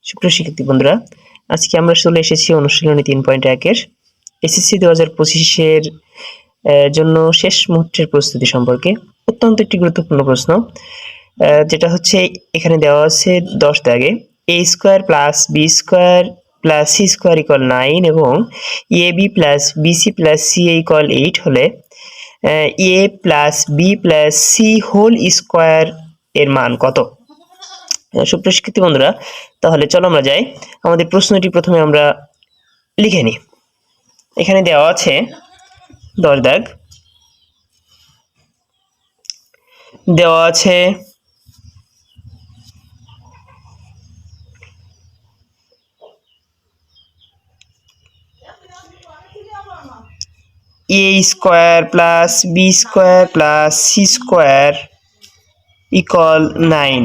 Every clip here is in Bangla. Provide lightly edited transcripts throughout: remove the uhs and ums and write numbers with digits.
সুপ্রিয় শিক্ষার্থী বন্ধুরা, আজকে আমরা চলে এসেছি অনুশীলনী 3.1 এসএসসি 2025 জন্য শেষ মুহূর্তের প্রস্তুতি সম্পর্কে অত্যন্ত একটি গুরুত্বপূর্ণ প্রশ্ন, যেটা হচ্ছে এখানে দেওয়া আছে 10 দাগে a square plus b square plus c square equal 9 এবং ab plus bc plus ca equal 8 হলে a plus b plus c whole square এর মান কত? সুপ্রিয় শিক্ষার্থী বন্ধুরা, তাহলে চলো আমরা যাই। আমাদের প্রশ্নটি প্রথমে আমরা লিখে নিই। এখানে দেওয়া আছে 10 দাগ, দেওয়া আছে a square plus b square plus c square equal 9।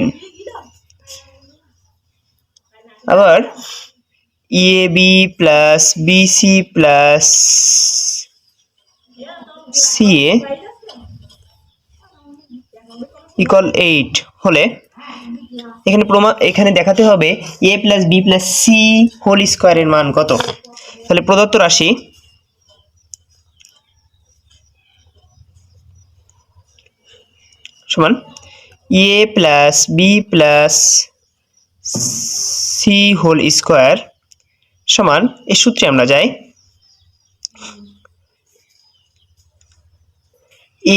আবার ab plus bc plus ca equal 8 হলে এখানে দেখাতে হবে a plus b plus c whole স্কয়ারের মান কত। তাহলে প্রদত্ত রাশি সমান a plus b plus c whole square সমান এই সূত্রে আমরা যাই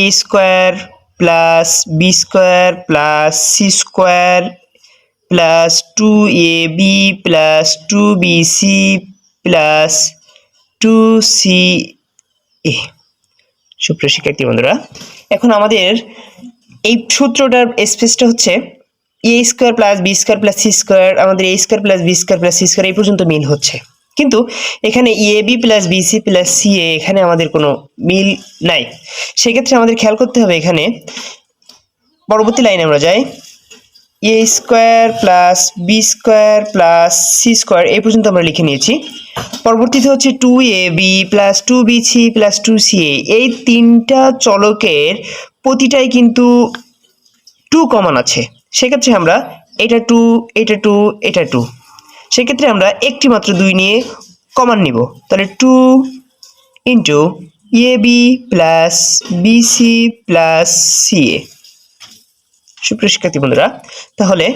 a square plus b square plus c square plus 2ab plus 2bc plus 2ca। সুপ্রিয় শিক্ষার্থী বন্ধুরা, এখন আমাদের এই সূত্রটার স্পেসটা হচ্ছে a square plus b square plus c square, আমাদের a square plus b square plus c square এই পর্যন্ত মিল হচ্ছে, কিন্তু এখানে ab plus bc plus ca এখানে আমাদের কোনো মিল নাই। সেক্ষেত্রে আমাদের খেয়াল করতে হবে, এখানে পরবর্তী লাইনে আমরা যাই a square plus b square plus c square এই পর্যন্ত আমরা লিখে নিয়েছি। পরবর্তীতে হচ্ছে 2ab plus 2bc plus 2ca, এই তিনটা চলকের প্রতিটাই কিন্তু 2 কমন আছে। সেক্ষেত্রে আমরা এটা 2 এটা 2 এটা 2, সেক্ষেত্রে আমরা একটি মাত্র 2 নিয়ে কমন নিব। তাহলে 2 into ab plus bc plus ca। সুপ্রিয় শিক্ষার্থী বন্ধুরা, তাহলে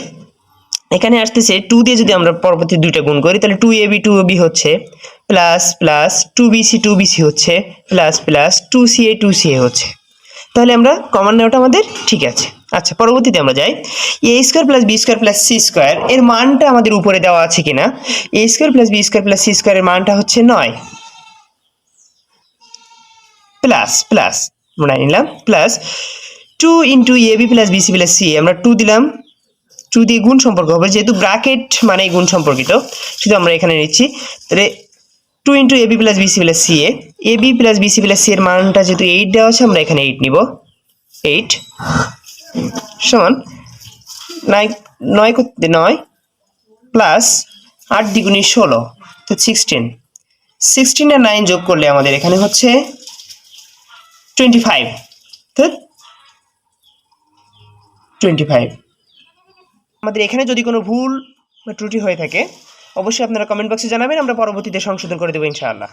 এখানে আসতেছে 2 দিয়ে যদি আমরা পরবর্তী দুইটা গুণ করি তাহলে 2ab 2ab হচ্ছে প্লাস প্লাস 2bc 2bc হচ্ছে প্লাস প্লাস 2ca 2ca হচ্ছে। তাহলে আমরা কমন নেওয়াটা আমাদের ঠিক আছে। আচ্ছা, পরবর্তীতে আমরা যাই a square plus b square plus c square এর মানটা আমাদের উপরে দেওয়া আছে কিনা। a square plus b square plus c square এর মানটা হচ্ছে 9 প্লাস প্লাস আমরা নিলাম plus 2 into ab plus bc plus ca, আমরা 2 দিলাম, 2 দিয়ে গুণ সম্পর্ক হবে, যেহেতু ব্র্যাকেট মানে গুণ সম্পর্কিত শুধু আমরা এখানে নিচ্ছি। তাহলে 2 into ab plus bc plus ca, ab plus bc plus c এর মানটা যেহেতু 8 দেওয়া আছে আমরা এখানে 8 নিব। 8 সমান 9 করতে 9 প্লাস 8 দ্বিগুণে 16, তো 16 আর 9 যোগ করলে আমাদের এখানে হচ্ছে 25, তো 25। আমাদের এখানে যদি কোনো ভুল বা ত্রুটি হয়ে থাকে অবশ্যই আপনারা কমেন্ট বক্সে জানাবেন, আমরা পরবর্তীতে সংশোধন করে দেবো ইনশাআল্লাহ।